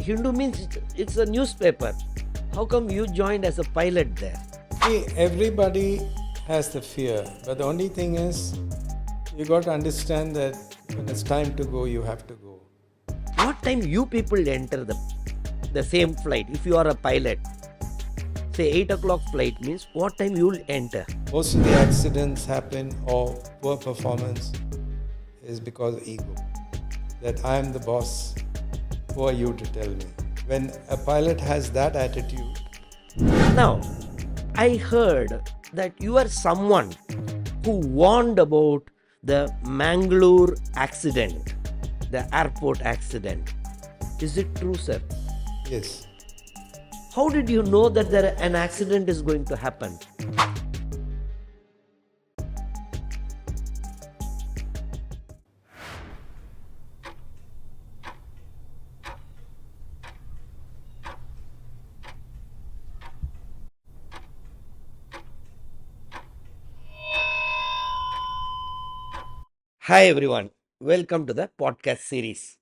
Hindu means it's a newspaper. How come you joined as a pilot there? See, everybody has the fear, but the only thing is, you got to understand that when it's time to go, you have to go. What time you people enter the same flight? If you are a pilot, say 8 o'clock flight means what time you will enter? Most of the accidents happen or poor performance is because of ego. That I am the boss, who are you to tell me? When a pilot has that attitude, Now, I heard that you are someone who warned about the Mangalore accident, the airport accident. Is it true, sir? yes, How did you know that an accident is going to happen? Hi everyone, welcome to the podcast series.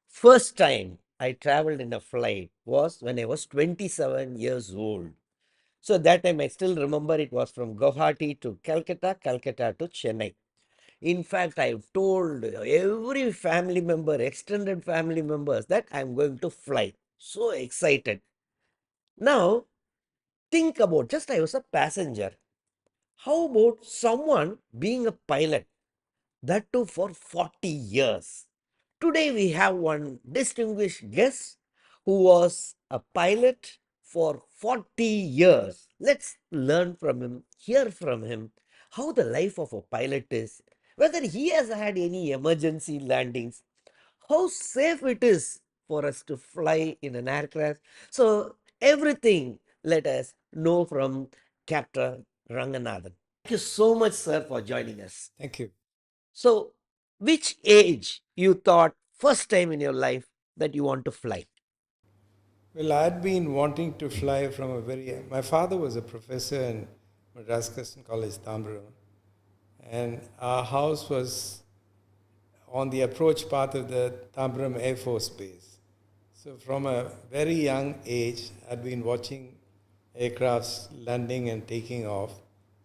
First time I traveled in a flight was when I was 27 years old. So that time I still remember it was from Guwahati to Calcutta, Calcutta to Chennai. In fact, I've told every family member, extended family members, that I'm going to fly. So excited. Now, think about just I was a passenger. How about someone being a pilot? That too for 40 years. Today we have one distinguished guest who was a pilot for 40 years. Let's learn from him, hear from him how the life of a pilot is, whether he has had any emergency landings, how safe it is for us to fly in an aircraft. So, everything let us know from Captain Ranganathan. Thank you so much, sir, for joining us. thank you. So, which age you thought first time in your life that you want to fly? Well, I had been wanting to fly from a very. My father was a professor in Madras Christian College, Tambaram, and our house was on the approach path of the Tambaram Air Force Base. So, from a very young age, I'd been watching aircrafts landing and taking off.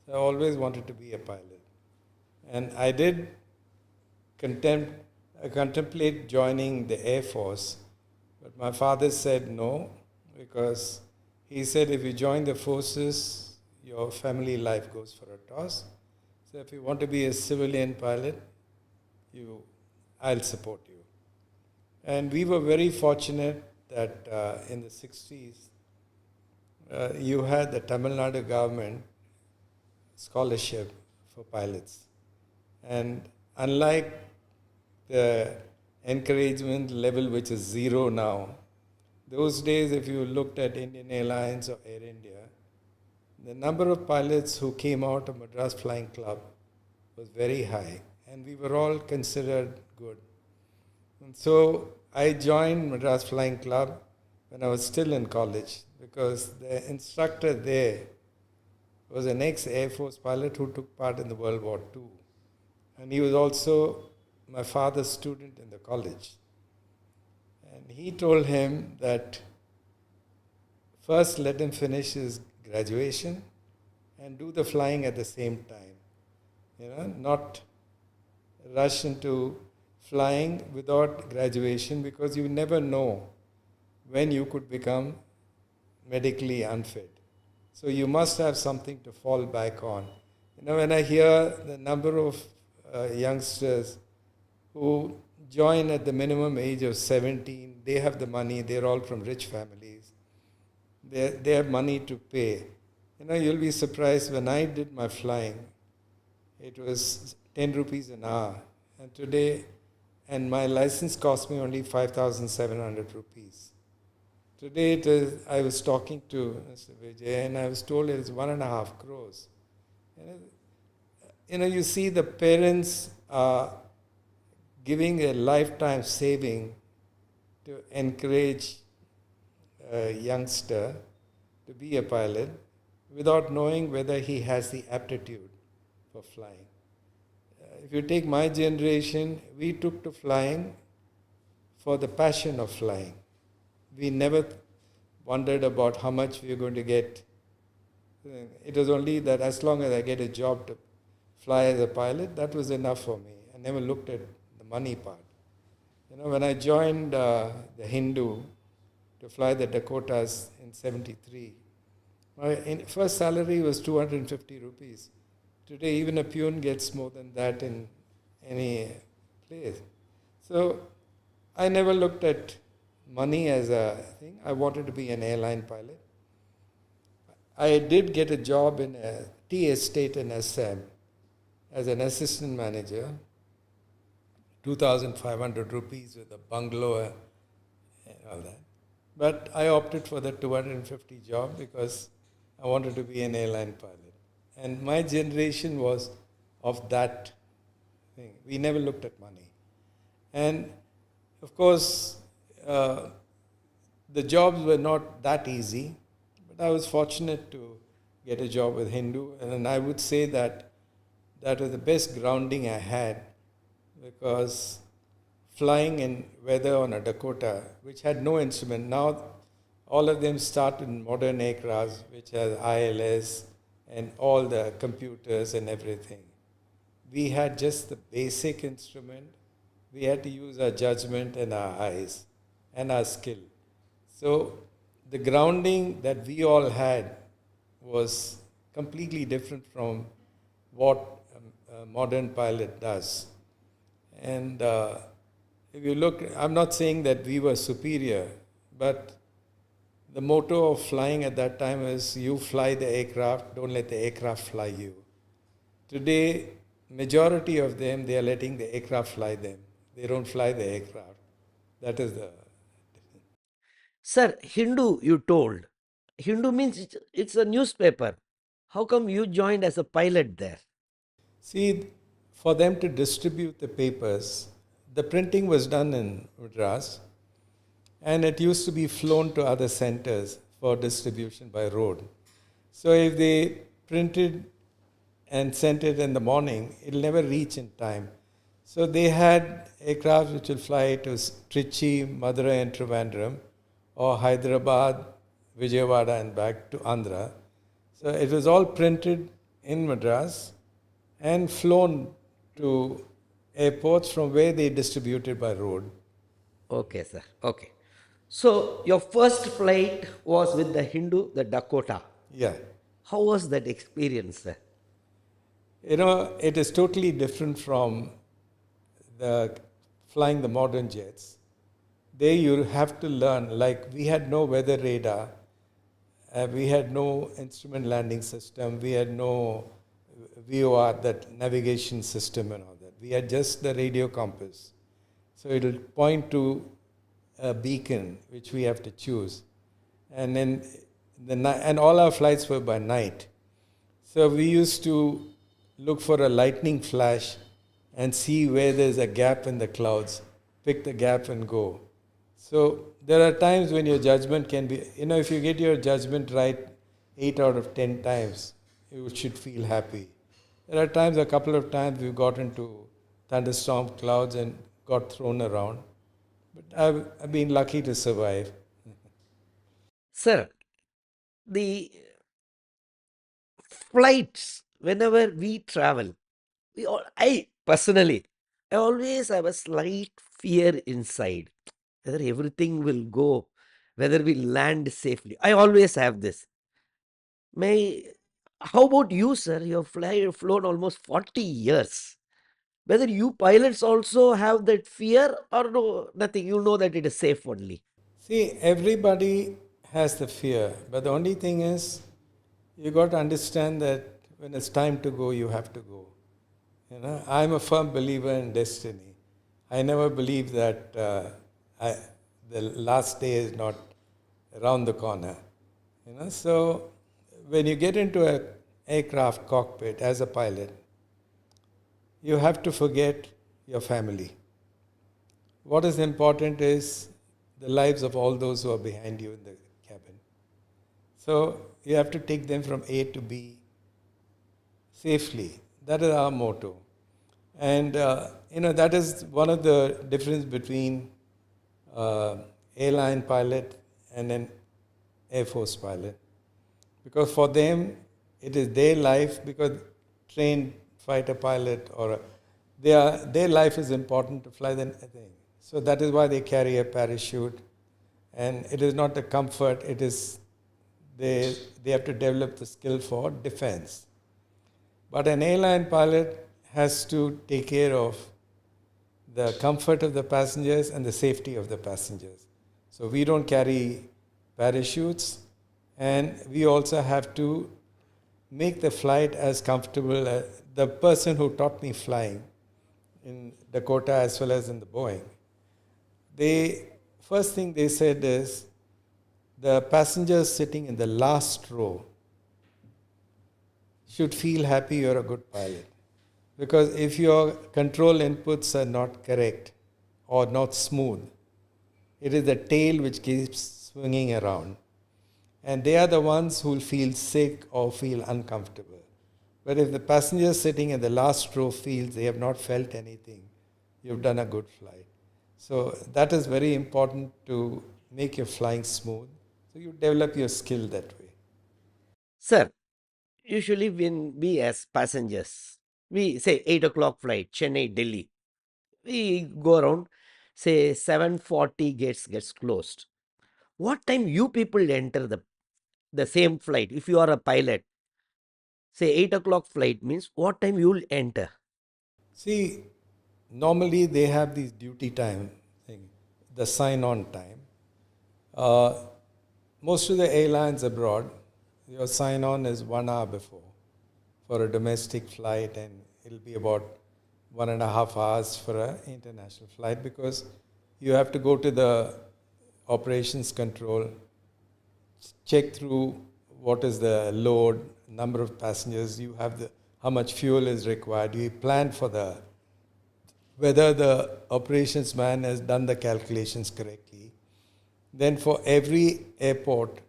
So, I always wanted to be a pilot. And I did contemplate joining the Air Force, but my father said no, because he said if you join the forces, your family life goes for a toss. So if you want to be a civilian pilot, I'll support you. And we were very fortunate that in the 60s, you had the Tamil Nadu government scholarship for pilots. And unlike the encouragement level, which is zero now, those days, if you looked at Indian Airlines or Air India, the number of pilots who came out of Madras Flying Club was very high, and we were all considered good. And so I joined Madras Flying Club when I was still in college, because the instructor there was an ex-Air Force pilot who took part in the World War II. And he was also my father's student in the college. And he told him that first let him finish his graduation and do the flying at the same time. Not rush into flying without graduation, because you never know when you could become medically unfit. So you must have something to fall back on. When I hear the number of youngsters who join at the minimum age of 17, they have the money, they're all from rich families, they have money to pay. You'll be surprised, when I did my flying, it was 10 rupees an hour. And today, and my license cost me only 5,700 rupees. Today, I was talking to Mr. Vijay, and I was told it is 1.5 crores. You see the parents are giving a lifetime saving to encourage a youngster to be a pilot without knowing whether he has the aptitude for flying. If you take my generation, we took to flying for the passion of flying. we never wondered about how much we were going to get. It was only that as long as I get a job to fly as a pilot, that was enough for me. I never looked at the money part. When I joined the Hindu to fly the Dakotas in 73, my first salary was 250 rupees. Today, even a peon gets more than that in any place. So I never looked at money as a thing. I wanted to be an airline pilot. I did get a job in a tea estate in Assam as an assistant manager, 2,500 rupees with a bungalow and all that. But I opted for the 250 job because I wanted to be an airline pilot. And my generation was of that thing. We never looked at money. And of course, the jobs were not that easy, but I was fortunate to get a job with Hindu. And I would say that that was the best grounding I had, because flying in weather on a Dakota, which had no instrument, now all of them start in modern aircrafts, which has ILS and all the computers and everything. We had just the basic instrument. We had to use our judgment and our eyes and our skill. So the grounding that we all had was completely different from what a modern pilot does. And if you look, I'm not saying that we were superior, but the motto of flying at that time is you fly the aircraft, don't let the aircraft fly you. Today, majority of them, they are letting the aircraft fly them. They don't fly the aircraft. That is the... Sir, Hindu, you told. Hindu means it's a newspaper. How come you joined as a pilot there? See, for them to distribute the papers, the printing was done in Madras, and it used to be flown to other centers for distribution by road. So if they printed and sent it in the morning, it'll never reach in time. So they had aircraft which will fly to Trichy, Madurai and Trivandrum, or Hyderabad, Vijayawada and back to Andhra. So it was all printed in Madras and flown to airports from where they distributed by road. Okay, sir. Okay. So your first flight was with the Hindu, the Dakota. Yeah. How was that experience, sir? It is totally different from the flying the modern jets. There you have to learn, like we had no weather radar, we had no instrument landing system, we had no VOR, that navigation system and all that. We had just the radio compass. So it will point to a beacon which we have to choose. And then and all our flights were by night. So we used to look for a lightning flash and see where there's a gap in the clouds, pick the gap and go. So there are times when your judgment can be, if you get your judgment right 8 out of 10 times, you should feel happy. There are times, a couple of times, we've got into thunderstorm clouds and got thrown around. But I've been lucky to survive. Sir, the flights, whenever we travel, I personally, I always have a slight fear inside whether everything will go, whether we land safely. I always have this. How about you, sir? You've flown almost 40 years. Whether you pilots also have that fear or no, nothing. You know that it is safe only. See, everybody has the fear, but the only thing is, you got to understand that when it's time to go, you have to go. I'm a firm believer in destiny. I never believe that the last day is not around the corner. So when you get into an aircraft cockpit as a pilot, you have to forget your family. What is important is the lives of all those who are behind you in the cabin. So you have to take them from A to B safely. That is our motto. And, that is one of the difference between airline pilot and an Air Force pilot. Because for them, it is their life, because trained fighter pilot or their life is important to fly the thing. So that is why they carry a parachute. And it is not the comfort, it is they have to develop the skill for defense. But an airline pilot has to take care of the comfort of the passengers and the safety of the passengers. So we don't carry parachutes, and we also have to make the flight as comfortable as the person who taught me flying in Dakota as well as in the Boeing. They first thing they said is the passengers sitting in the last row should feel happy you're a good pilot. Because if your control inputs are not correct or not smooth, it is the tail which keeps swinging around. And they are the ones who will feel sick or feel uncomfortable. But if the passenger sitting in the last row feels they have not felt anything, you've done a good flight. So that is very important to make your flying smooth. So you develop your skill that way. Sir, usually when we as passengers, we say 8 o'clock flight, Chennai, Delhi, we go around, say 7:40 gates gets closed. What time you people enter the same flight? If you are a pilot, say 8 o'clock flight means what time you will enter? See, normally they have these duty time thing, the sign-on time. Uh, Most of the airlines abroad, your sign-on is 1 hour before for a domestic flight, and it'll be about 1.5 hours for an international flight, because you have to go to the operations control, check through what is the load, number of passengers, you have how much fuel is required, you plan for whether the operations man has done the calculations correctly. Then for every airport,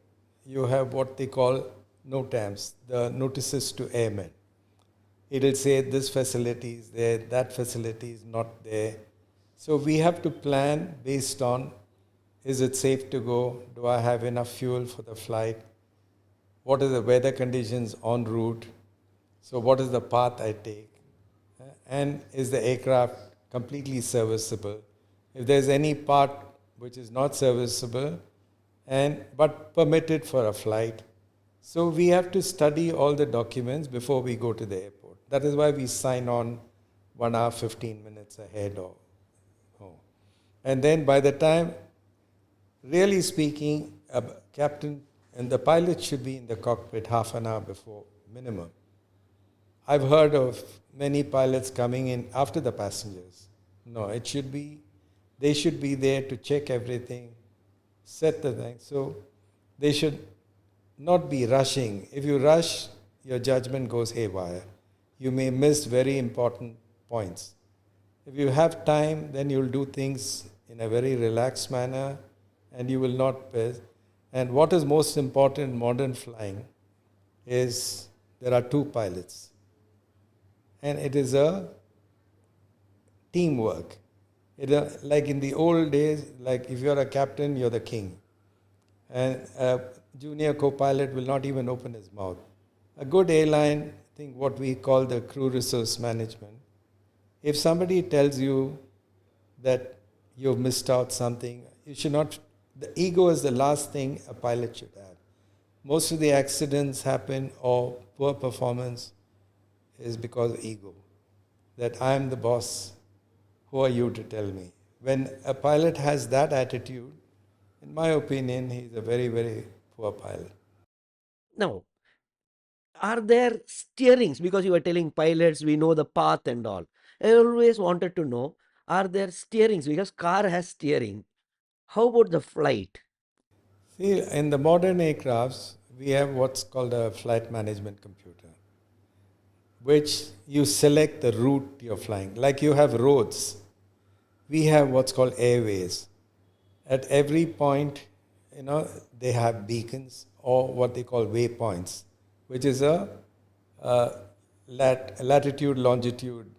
you have what they call NOTAMs, the notices to airmen. It will say this facility is there, that facility is not there. So we have to plan based on, is it safe to go? Do I have enough fuel for the flight? What are the weather conditions en route? So what is the path I take? And is the aircraft completely serviceable? If there's any part which is not serviceable but permitted for a flight, so we have to study all the documents before we go to the airport. That is why we sign on 1 hour 15 minutes ahead or. And then by the time, really speaking, a captain and the pilot should be in the cockpit half an hour before minimum. I've heard of many pilots coming in after the passengers. No, they should be there to check everything, set the thing. So they should not be rushing. If you rush, your judgment goes haywire. You may miss very important points. If you have time, then you'll do things in a very relaxed manner, and you will not miss. And what is most important in modern flying is there are two pilots. And it is a teamwork. Like in the old days, like if you're a captain, you're the king. And a junior co-pilot will not even open his mouth. A good airline, I think what we call the crew resource management. If somebody tells you that you've missed out something, you should not. The ego is the last thing a pilot should have. Most of the accidents happen or poor performance is because of ego. That I am the boss. Who are you to tell me? When a pilot has that attitude, in my opinion, he's a very, very poor pilot. Now, are there steerings? Because you were telling pilots, we know the path and all. I always wanted to know, are there steerings? Because car has steering. How about the flight? See, in the modern aircrafts, we have what's called a flight management computer, which you select the route you're flying. Like you have roads, we have what's called airways. At every point, they have beacons or what they call waypoints, which is a latitude, longitude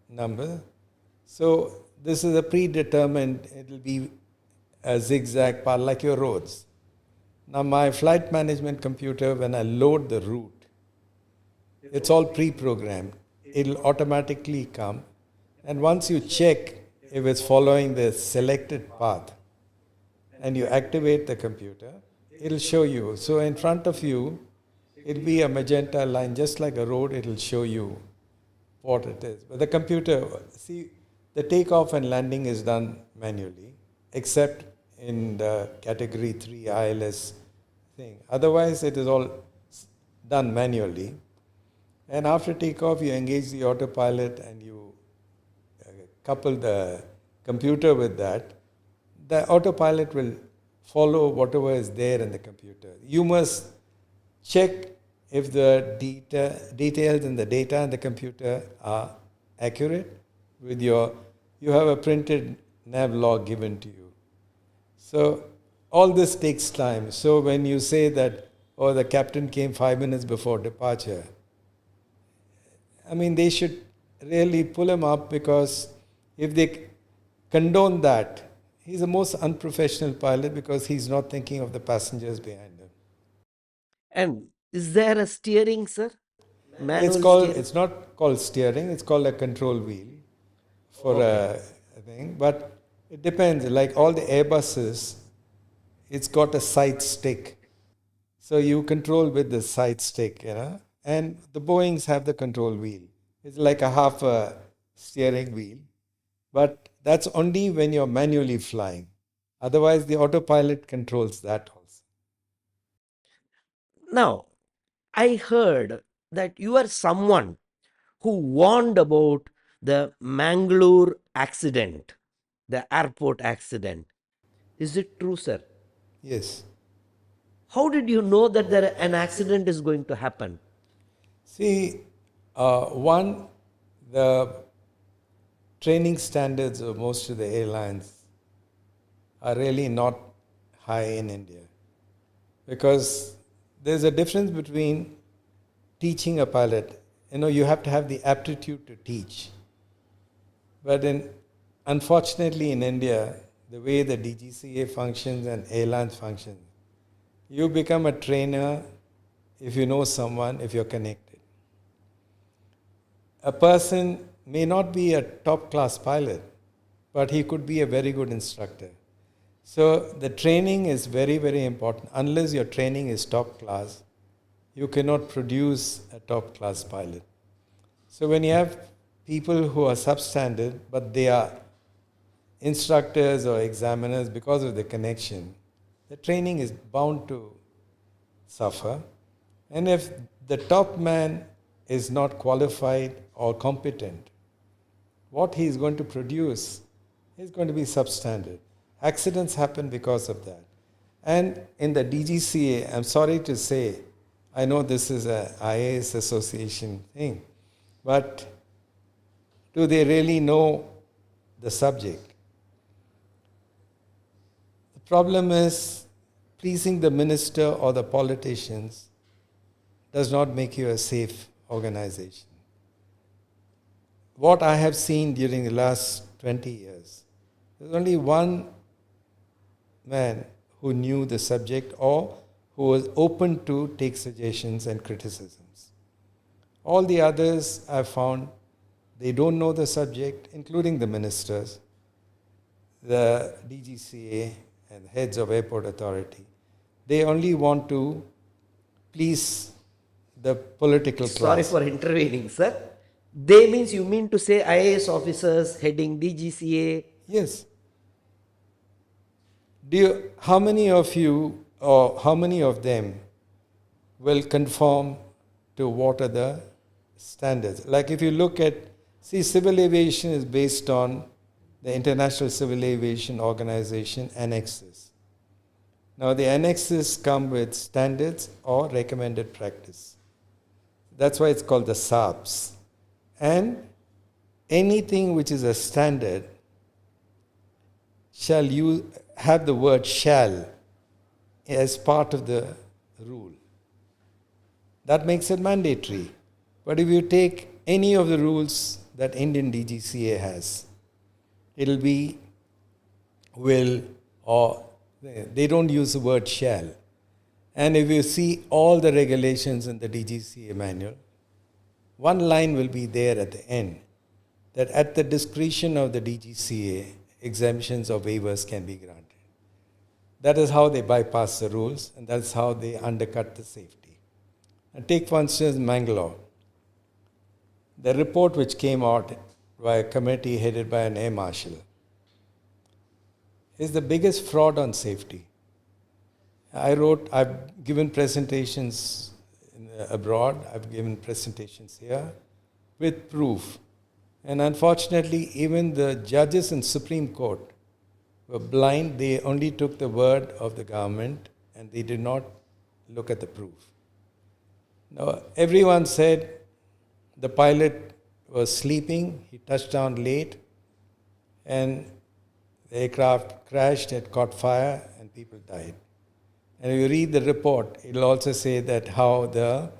number. So this is a predetermined, it will be a zigzag path like your roads. Now my flight management computer, when I load the route, it's all pre-programmed. It'll automatically come. And once you check if it's following the selected path and you activate the computer, it'll show you. So in front of you, it'll be a magenta line, just like a road, it'll show you what it is. But the computer, see, the takeoff and landing is done manually, except in the category 3 ILS thing. Otherwise, it is all done manually. And after takeoff, you engage the autopilot and you couple the computer with that. The autopilot will follow whatever is there in the computer. You must check if the details in the data in the computer are accurate with you have a printed nav log given to you. So all this takes time. So when you say that, oh, the captain came 5 minutes before departure, I mean, they should really pull him up, because if they condone that, he's the most unprofessional pilot, because he's not thinking of the passengers behind him. And is there a steering, sir? Manual steering? It's not called steering, it's called a control wheel for a thing. But it depends. Like all the Airbuses, it's got a side stick. So you control with the side stick, And the Boeings have the control wheel. It's like a half a steering wheel. But that's only when you're manually flying. Otherwise, the autopilot controls that also. Now, I heard that you are someone who warned about the Mangalore accident, the airport accident. Is it true, sir? Yes. How did you know that an accident is going to happen? See, one, the training standards of most of the airlines are really not high in India, because there's a difference between teaching a pilot. You have to have the aptitude to teach. But unfortunately in India, the way the DGCA functions and airlines function, you become a trainer if you know someone, if you're connected. A person may not be a top class pilot, but he could be a very good instructor. So the training is very, very important. Unless your training is top class, you cannot produce a top class pilot. So when you have people who are substandard, but they are instructors or examiners because of the connection, the training is bound to suffer. And if the top man is not qualified or competent, what he is going to produce is going to be substandard. Accidents happen because of that. And in the DGCA, I'm sorry to say, I know this is an IAS association thing, but do they really know the subject? The problem is, pleasing the minister or the politicians does not make you a safe organization. What I have seen during the last 20 years, there's only one man who knew the subject or who was open to take suggestions and criticisms. All the others I've found, they don't know the subject, including the ministers, the DGCA and heads of airport authority. They only want to please the political class. Sorry for intervening, sir. They means you mean to say IAS officers heading DGCA? Yes. How many of you or how many of them will conform to what are the standards? Like if you look at, civil aviation is based on the International Civil Aviation Organization annexes. Now the annexes come with standards or recommended practice. That's why it's called the SAPs. And anything which is a standard shall have the word shall as part of the rule. That makes it mandatory. But if you take any of the rules that Indian DGCA has, it'll be will, or they don't use the word shall. And if you see all the regulations in the DGCA manual, one line will be there at the end that at the discretion of the DGCA, exemptions or waivers can be granted. That is how they bypass the rules, and that's how they undercut the safety. And take, for instance, Mangalore. The report which came out by a committee headed by an air marshal is the biggest fraud on safety. I've given presentations abroad, I've given presentations here with proof. And unfortunately, even the judges in Supreme Court were blind. They only took the word of the government and they did not look at the proof. Now, everyone said the pilot was sleeping, he touched down late, and the aircraft crashed, it caught fire, and people died. And if you read the report, it will also say that how the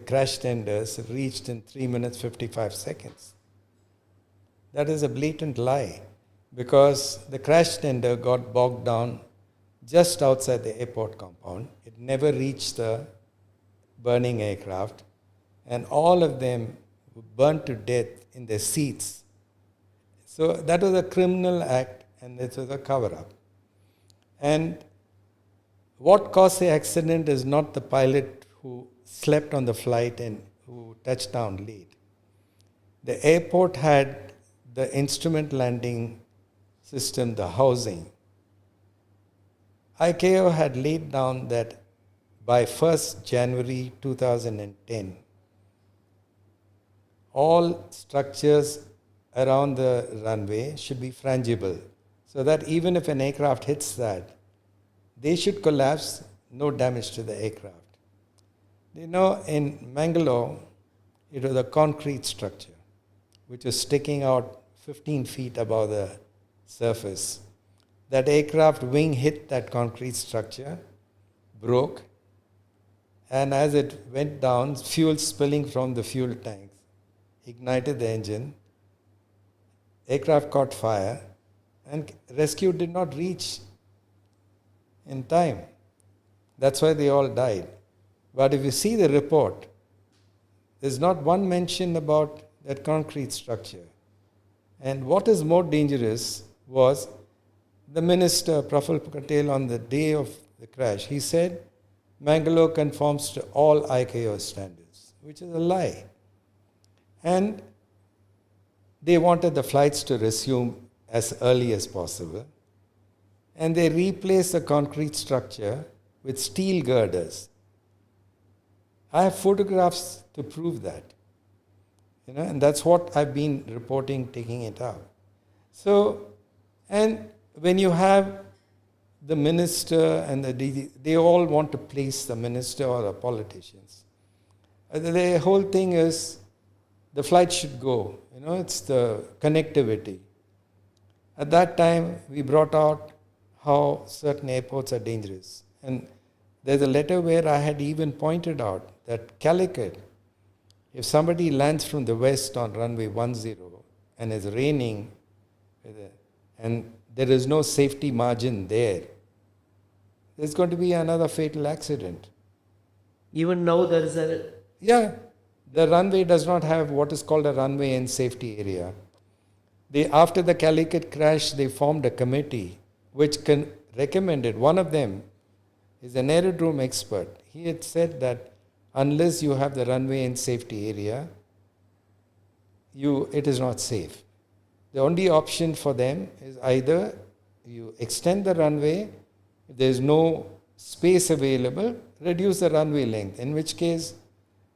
crash tenders reached in 3 minutes 55 seconds. That is a blatant lie, because the crash tender got bogged down just outside the airport compound. It never reached the burning aircraft, and all of them were burnt to death in their seats. So that was a criminal act, and it was a cover-up. And what caused the accident is not the pilot who slept on the flight and who touched down late. The airport had the instrument landing system, the housing. ICAO had laid down that by 1st January 2010, all structures around the runway should be frangible, so that even if an aircraft hits that, they should collapse, no damage to the aircraft. You know, in Mangalore, it was a concrete structure which was sticking out 15 feet above the surface. That aircraft wing hit that concrete structure, broke, and as it went down, fuel spilling from the fuel tanks ignited the engine. Aircraft caught fire, and rescue did not reach in time. That's why they all died. But if you see the report, there's not one mention about that concrete structure. And what is more dangerous was the minister, Praful Patel, on the day of the crash, he said, Mangalore conforms to all ICAO standards, which is a lie. And they wanted the flights to resume as early as possible. And they replaced the concrete structure with steel girders. I have photographs to prove that. And that's what I've been reporting, taking it out. So, and when you have the minister and the DG, they all want to place the minister or the politicians. The whole thing is the flight should go. It's the connectivity. At that time, we brought out how certain airports are dangerous. And there's a letter where I had even pointed out that Calicut, if somebody lands from the west on runway 10 and it's raining and there is no safety margin there's going to be another fatal accident. Even now there is a... Yeah, the runway does not have what is called a runway and safety area. After the Calicut crash, they formed a committee which recommended, one of them is an aerodrome expert. He had said that unless you have the runway and safety area, it is not safe. The only option for them is either you extend the runway, if there is no space available, reduce the runway length, in which case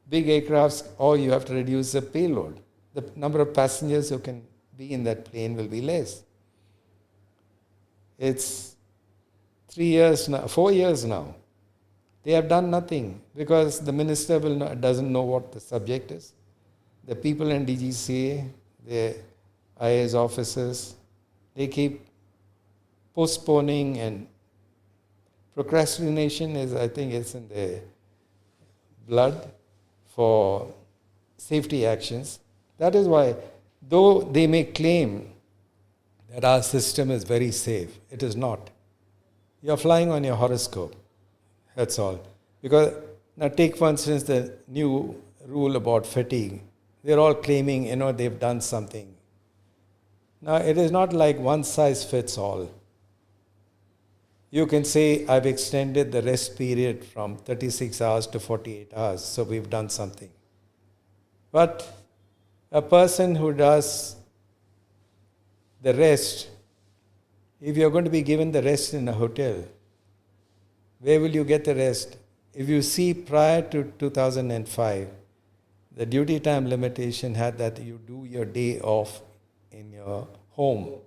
big aircrafts, or you have to reduce the payload. The number of passengers who can be in that plane will be less. It's 4 years now. They have done nothing because the minister doesn't know what the subject is. The people in DGCA, the IAS officers, they keep postponing, and procrastination is, I think, it's in their blood for safety actions. That is why, though they may claim that our system is very safe, it is not. You're flying on your horoscope. That's all. Because now take for instance the new rule about fatigue. They're all claiming, they've done something. Now it is not like one size fits all. You can say, I've extended the rest period from 36 hours to 48 hours, so we've done something. But a person who does the rest, if you're going to be given the rest in a hotel, where will you get the rest? If you see prior to 2005, the duty time limitation had that you do your day off in your home.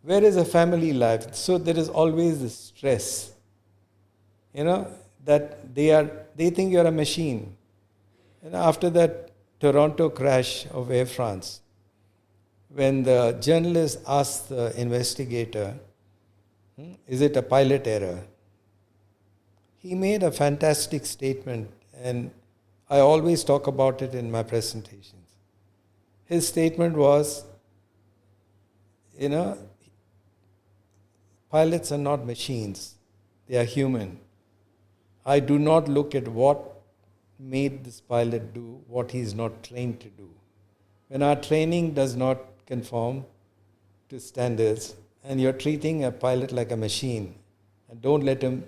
Where is a family life? So there is always this stress, that they think you're a machine. And after that Toronto crash of Air France, when the journalist asked the investigator, is it a pilot error? He made a fantastic statement, and I always talk about it in my presentations. His statement was, pilots are not machines, they are human. I do not look at what made this pilot do what he is not trained to do. When our training does not conform to standards, and you're treating a pilot like a machine, and don't let him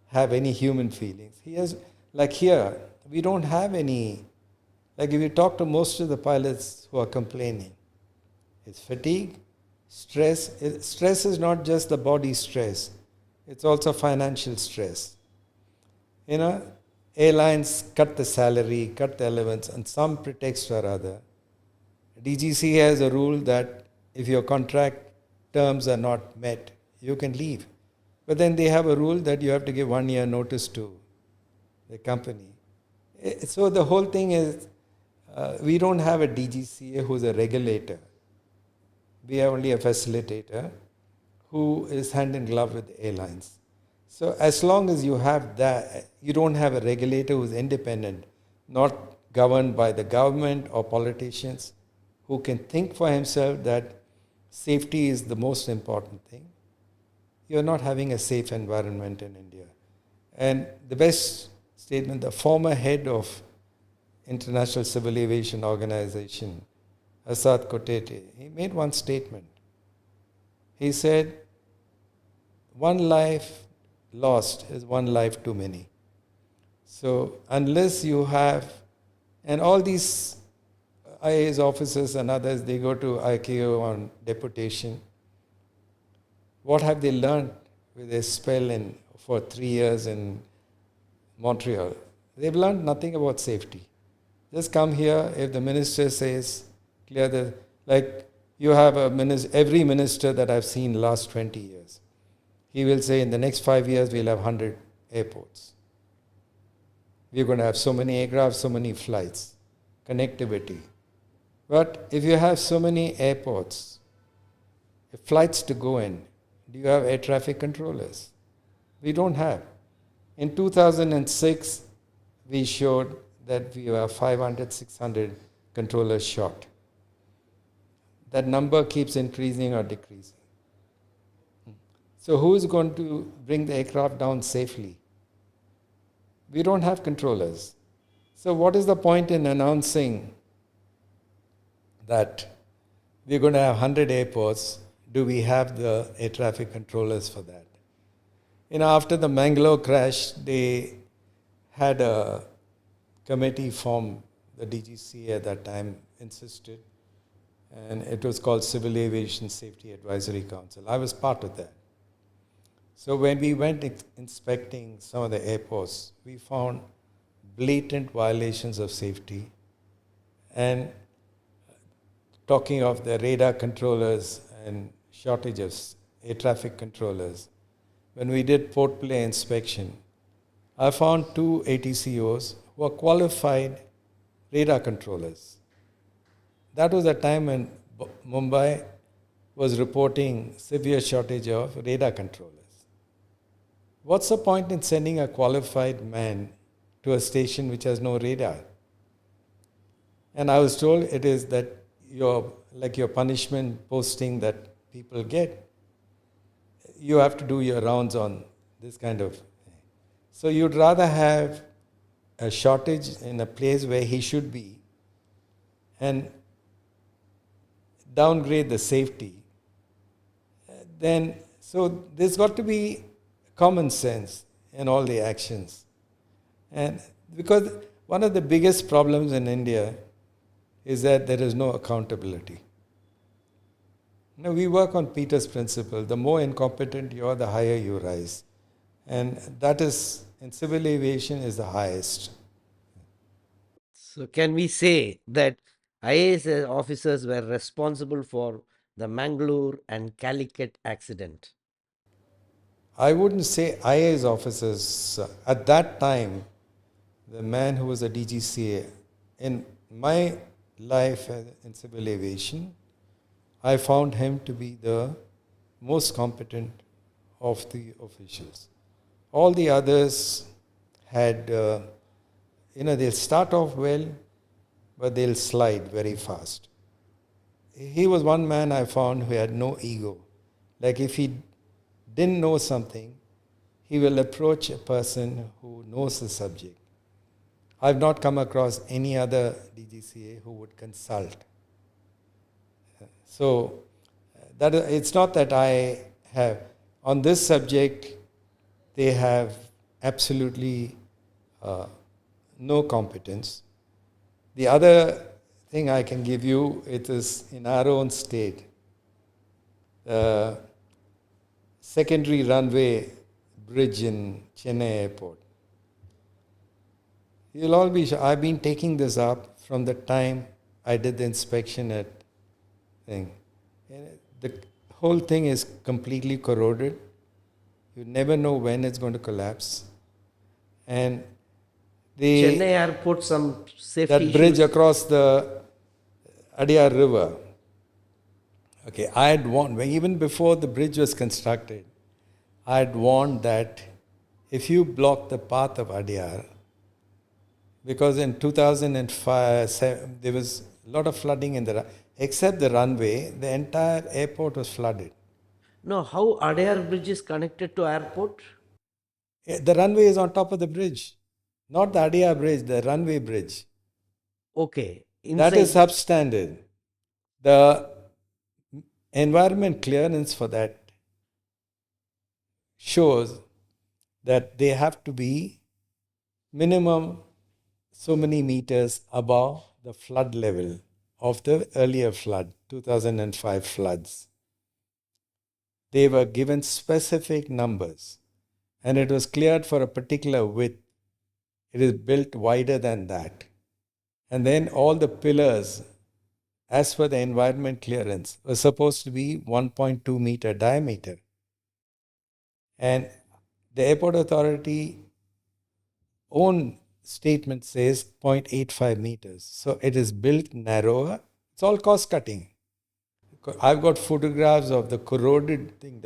have any human feelings. He has, like here, we don't have any, like if you talk to most of the pilots who are complaining, it's fatigue, stress. Stress is not just the body stress, it's also financial stress. Airlines cut the salary, cut the allowance, and some pretext or other. DGC has a rule that if your contract terms are not met, you can leave. But then they have a rule that you have to give 1 year notice to the company. So the whole thing is, we don't have a DGCA who's a regulator. We have only a facilitator who is hand in glove with the airlines. So as long as you have that, you don't have a regulator who's independent, not governed by the government or politicians, who can think for himself that safety is the most important thing, you're not having a safe environment in India. And the best statement, the former head of International Civil Aviation Organization, Asad Kotete, he made one statement. He said, one life lost is one life too many. So unless you have, and all these IAS officers and others, they go to ICAO on deputation. What have they learned with their spell for 3 years in Montreal? They've learned nothing about safety. Just come here, if the minister says, clear the, like you have every minister that I've seen last 20 years, he will say in the next 5 years we'll have 100 airports. We're going to have so many aircraft, so many flights, connectivity. But if you have so many airports, flights to go in, do you have air traffic controllers? We don't have. In 2006, we showed that we were 500, 600 controllers short. That number keeps increasing or decreasing. So who is going to bring the aircraft down safely? We don't have controllers. So what is the point in announcing that we're going to have 100 airports? Do we have the air traffic controllers for that? After the Mangalore crash, they had a committee formed, the DGCA at that time insisted, and it was called Civil Aviation Safety Advisory Council. I was part of that. So when we went inspecting some of the airports, we found blatant violations of safety. And talking of the radar controllers and shortage of air traffic controllers, when we did port play inspection, I found 2 ATCOs who are qualified radar controllers. That was a time when Mumbai was reporting severe shortage of radar controllers. What's the point in sending a qualified man to a station which has no radar? And I was told it is that your punishment posting that people get. You have to do your rounds on this kind of. So you'd rather have a shortage in a place where he should be and downgrade the safety. Then, so there's got to be common sense in all the actions. And because one of the biggest problems in India is that there is no accountability. Now, we work on Peter's principle. The more incompetent you are, the higher you rise. And that is, in civil aviation, is the highest. So can we say that IAS officers were responsible for the Mangalore and Calicut accident? I wouldn't say IAS officers. At that time, the man who was a DGCA, in my life in civil aviation, I found him to be the most competent of the officials. All the others had, they'll start off well, but they'll slide very fast. He was one man I found who had no ego. Like if he didn't know something, he will approach a person who knows the subject. I've not come across any other DGCA who would consult. So that it's not that I have on this subject. They have absolutely no competence. The other thing I can give you, it is in our own state. Secondary runway bridge in Chennai airport. You'll all be. I've been taking this up from the time I did the inspection at thing. The whole thing is completely corroded. You never know when it's going to collapse. And Chennai airport, some safety that bridge issues. across the Adyar River. Okay, I had warned, even before the bridge was constructed, I had warned that if you block the path of Adyar, because in 2005, there was a lot of flooding in except the runway, the entire airport was flooded. No, how Adyar Bridge is connected to airport? The runway is on top of the bridge, not the Adyar bridge, the runway bridge. Okay. That is substandard. The environment clearance for that shows that they have to be minimum so many meters above the flood level of the earlier flood, 2005 floods. They were given specific numbers and it was cleared for a particular width. It is built wider than that. And then all the pillars, as per the environment clearance, were supposed to be 1.2 meter diameter. And the airport authority own statement says 0.85 meters. So it is built narrower. It's all cost cutting. I've got photographs of the corroded thing.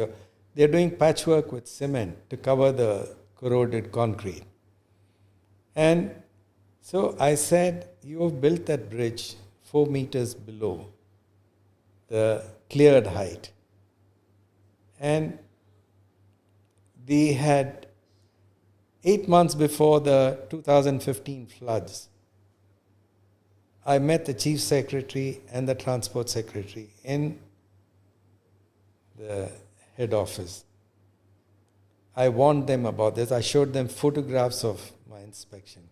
They're doing patchwork with cement to cover the corroded concrete. And so I said, you have built that bridge 4 meters below the cleared height. And we had 8 months before the 2015 floods, I met the Chief Secretary and the Transport Secretary in the head office. I warned them about this. I showed them photographs of my inspection.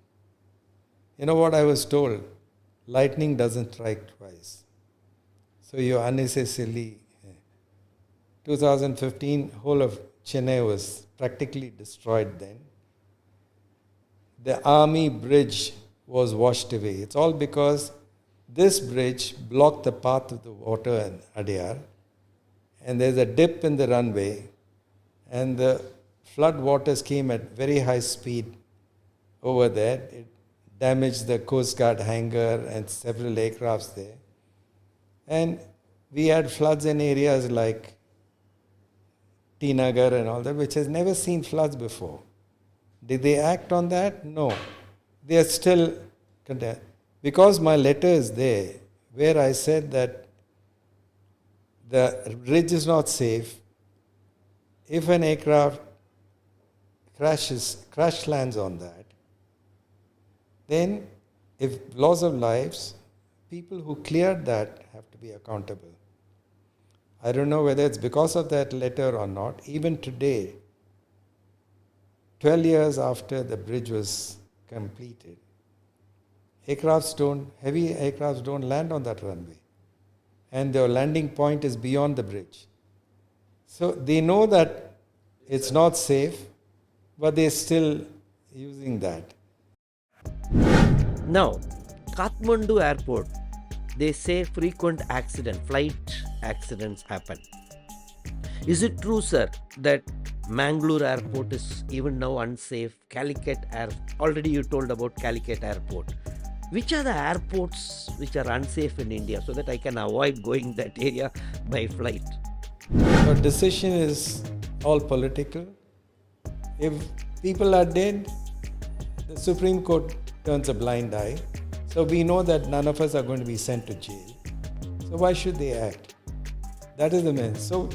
You know what I was told? Lightning doesn't strike twice. So you're unnecessarily. 2015, whole of Chennai was practically destroyed then. The army bridge was washed away. It's all because this bridge blocked the path of the water in Adyar, and there's a dip in the runway, and the flood waters came at very high speed over there. It damaged the Coast Guard hangar and several aircrafts there. And we had floods in areas like T Nagar and all that, which has never seen floods before. Did they act on that? No. They are still content. Because my letter is there, where I said that the bridge is not safe. If an aircraft crash lands on that, then if loss of lives, people who cleared that have to be accountable. I don't know whether it's because of that letter or not. Even today, 12 years after the bridge was completed, heavy aircrafts don't land on that runway. And their landing point is beyond the bridge. So they know that it's not safe, but they're still using that. Now, Kathmandu Airport, they say frequent flight accidents happen. Is it true, sir, that Mangalore Airport is even now unsafe? Already you told about Calicut Airport. Which are the airports which are unsafe in India so that I can avoid going that area by flight? The decision is all political. If people are dead, the Supreme Court turns a blind eye. So we know that none of us are going to be sent to jail. So why should they act? That is the main. So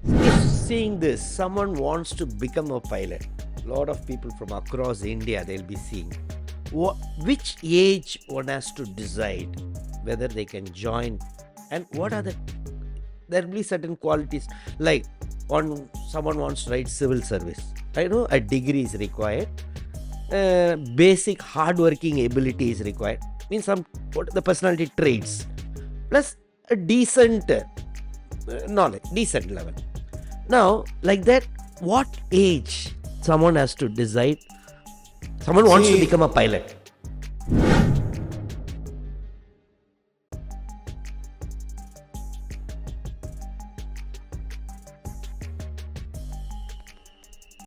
if seeing this, someone wants to become a pilot, a lot of people from across India, they'll be seeing. Which age one has to decide whether they can join, and what are there will be certain qualities, like someone wants to write civil service. I know a degree is required, basic hardworking ability is required, means what the personality traits, plus a decent knowledge, decent level. Now, like that, what age someone has to decide? Someone wants to become a pilot.